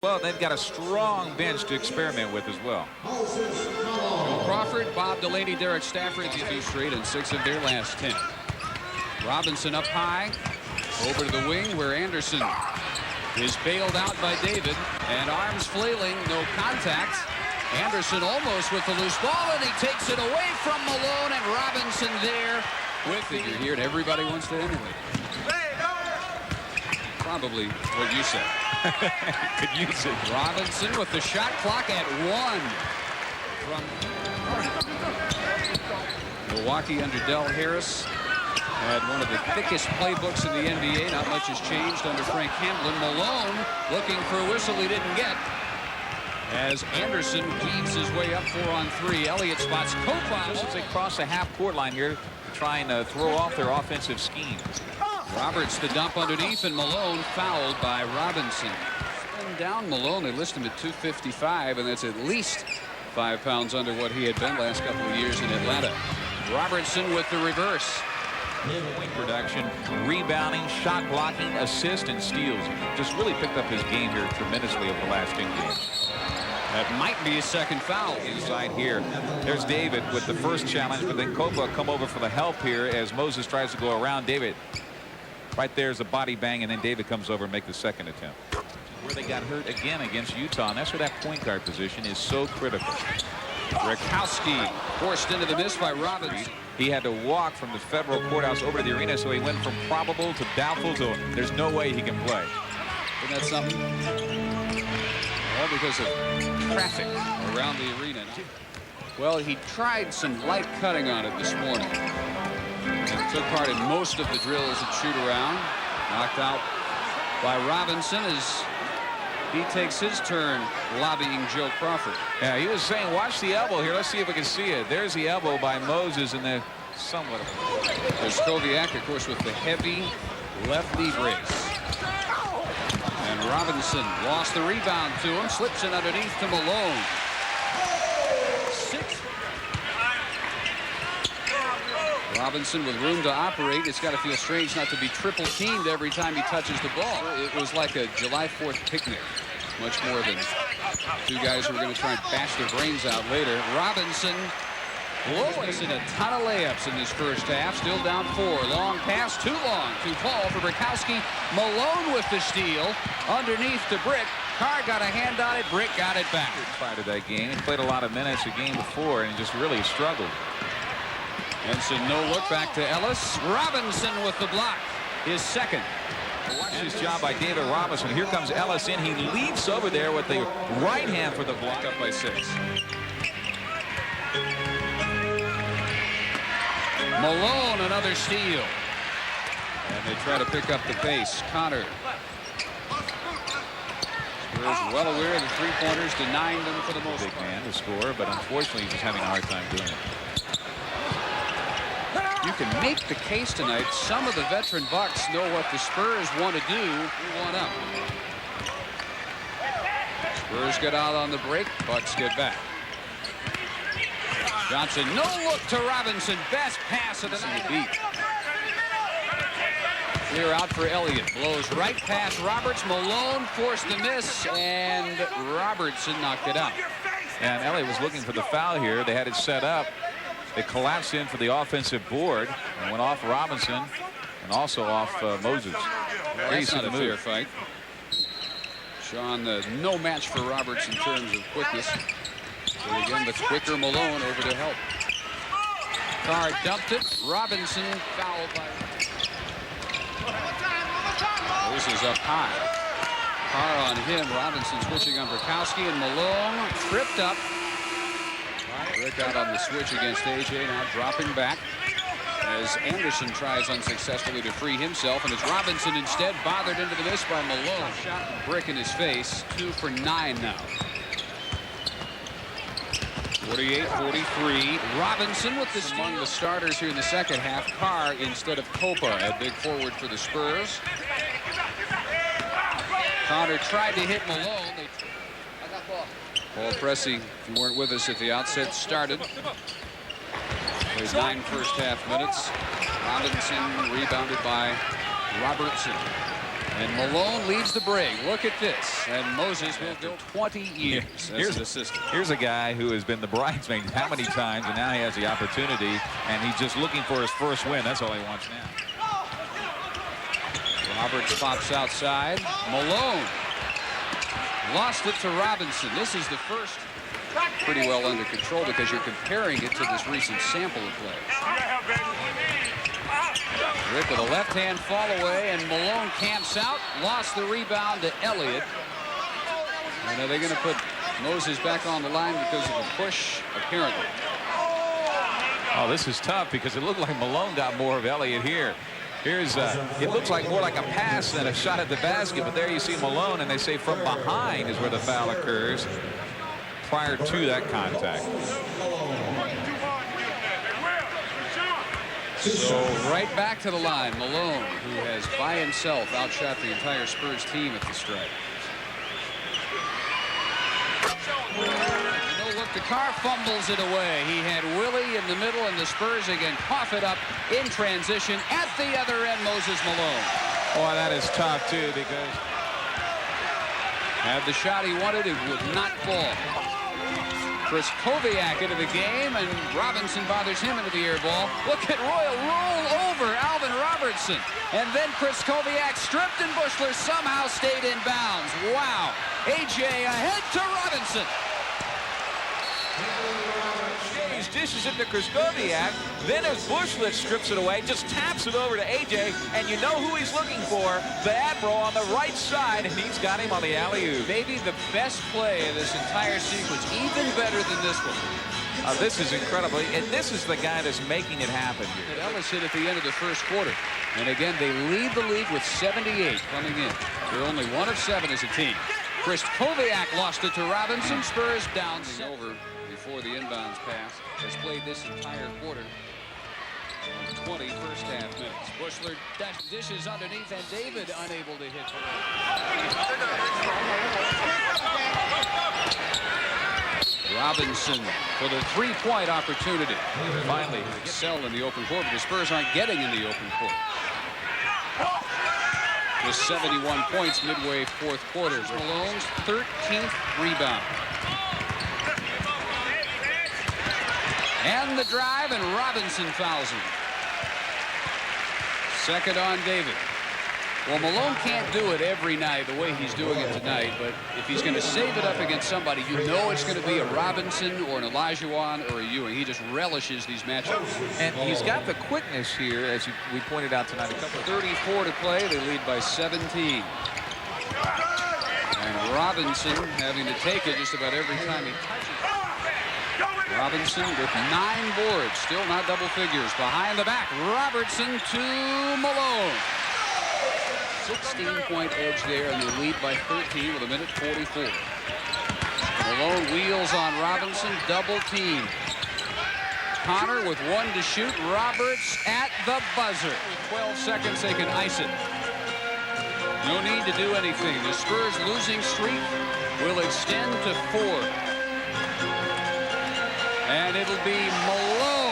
Well, they've got a strong bench to experiment with as well. Crawford, Bob Delaney, Derek Stafford, 2 straight and 6 of their last 10. Robinson up high, over to the wing where Anderson is bailed out by David, and arms flailing, no contact. Anderson almost with the loose ball, and he takes it away from Malone, and Robinson there with figure here, and everybody wants to emulate. Probably what you said. Could use it. Robinson with the shot clock at 1. From Milwaukee under Del Harris. Had one of the thickest playbooks in the NBA. Not much has changed under Frank Hamlin. Malone looking for a whistle he didn't get. As Anderson weaves his way up 4-on-3. Elliott spots Kopa. Just as they cross the half-court line here to try and throw off their offensive scheme. Roberts the dump underneath, and Malone fouled by Robinson. And down Malone, they list him at 255, and that's at least 5 pounds under what he had been last couple of years in Atlanta. Robertson with the reverse. Point production, rebounding, shot blocking, assist, and steals. Just really picked up his game here tremendously over the last 10 games. That might be his second foul. Inside here. There's David with the first challenge, but then Kopa come over for the help here as Moses tries to go around David. Right there's a body bang, and then David comes over and make the second attempt. Where they got hurt again against Utah, and that's where that point guard position is so critical. Rakowski forced into the miss by Robinson. He had to walk from the federal courthouse over to the arena, so he went from probable to doubtful to there's no way he can play. Isn't that something? All because of traffic around the arena. Well, he tried some light cutting on it this morning. He took part in most of the drills at shoot-around. Knocked out by Robinson as he takes his turn lobbying Joe Crawford. Yeah, he was saying, watch the elbow here. Let's see if we can see it. There's the elbow by Moses, and the somewhat of a... There's Koviak, of course, with the heavy left knee brace. And Robinson lost the rebound to him, slips it underneath to Malone. 6. Robinson with room to operate. It's got to feel strange not to be triple teamed every time he touches the ball. It was like a July 4th picnic, much more than 2 guys who were going to try and bash their brains out later. Robinson blowing in a ton of layups in this first half. Still down 4. Long pass, too long, too tall for Rakowski. Malone with the steal underneath to Brick. Carr got a hand on it. Brick got it back. Part of that game. He played a lot of minutes the game before and just really struggled. Henson no look back to Ellis. Robinson with the block. His second. Watch this job by David Robinson. Here comes Ellis in. He leaps over there with the right hand for the block. Up by 6. Malone another steal. And they try to pick up the pace. Connor. Spurs well aware of the 3-pointers, denying them for the most big man to score, but unfortunately he's just having a hard time doing it. You can make the case tonight. Some of the veteran Bucks know what the Spurs want to do. One up. Spurs get out on the break. Bucks get back. Johnson, no look to Robinson. Best pass of the night. Beat. Clear out for Elliott. Blows right past Roberts. Malone forced the miss, and Robertson knocked it out. And Elliott was looking for the foul here. They had it set up. They collapsed in for the offensive board and went off Robinson and also off Moses. That's not a fair fight. Sean, no match for Roberts in terms of quickness. But again, the quicker Malone over to help. Carr dumped it. Robinson fouled by Moses up high. Carr on him. Robinson switching on Rakowski, and Malone tripped up. Rick out on the switch against AJ, now dropping back as Anderson tries unsuccessfully to free himself, and it's Robinson instead bothered into the miss by Malone. Shot and brick in his face. 2 for 9 now. 48-43. Robinson with the steal. Among the starters here in the second half. Carr instead of Kopa, a big forward for the Spurs. Connor tried to hit Malone. Paul Pressey, if you weren't with us at the outset, started. Played 9 first half minutes. Robinson rebounded by Robertson. And Malone leads the break. Look at this. And Moses will go 20 years as an assistant. Here's a guy who has been the bridesmaid how many times, and now he has the opportunity, and he's just looking for his first win. That's all he wants now. Roberts pops outside. Malone lost it to Robinson. This is the first. Pretty well under control because you're comparing it to this recent sample of play. Rick with a left-hand fall away, and Malone camps out. Lost the rebound to Elliott. And are they going to put Moses back on the line because of a push? Apparently. Oh, this is tough because it looked like Malone got more of Elliott here. Here's it looks like more like a pass than a shot at the basket, but there you see Malone, and they say from behind is where the foul occurs prior to that contact. So right back to the line, Malone, who has by himself outshot the entire Spurs team at the stripe. No look, the Carr fumbles it away. He had Willie in the middle, and the Spurs again cough it up in transition. At the other end, Moses Malone. Boy, that is tough too, because had the shot he wanted, it would not fall. Chris Koviak into the game, and Robinson bothers him into the air ball. Look at Royal roll over Alvin Robertson. And then Chris Koviak stripped, and Bushler somehow stayed in bounds. Wow. A.J. ahead to Robinson. He's dishes it to Krzyzkowiak. Then as Bushler strips it away, just taps it over to A.J., and you know who he's looking for, the Admiral on the right side, and he's got him on the alley-oop. Maybe the best play of this entire sequence, even better than this one. This is incredible, and this is the guy that's making it happen here. Ellis hit at the end of the first quarter. And again, they lead the league with 78 coming in. They're only 1 of 7 as a team. Chris Koviak lost it to Robinson. Spurs down over before the inbounds pass. Has played this entire quarter. 20 first half minutes. Bushler dishes underneath, and David unable to hit. Robinson for the three-point opportunity. Finally, excel in the open court, but the Spurs aren't getting in the open court. Just 71 points midway fourth quarter. Malone's 13th rebound. And the drive, and Robinson fouls him. Second on David. Well, Malone can't do it every night the way he's doing it tonight, but if he's going to save it up against somebody, you know it's going to be a Robinson or an Olajuwon or a Ewing. He just relishes these matchups. And he's got the quickness here, as we pointed out tonight. 34 to play. They lead by 17. And Robinson having to take it just about every time he touches it. Robinson with 9 boards, still not double figures. Behind the back, Robertson to Malone. 16-point edge there, and they lead by 13 with 1:44. Malone wheels on Robinson, double team. Connor with 1 to shoot. Roberts at the buzzer. 12 seconds, they can ice it. No need to do anything. The Spurs losing streak will extend to 4. And it'll be Malone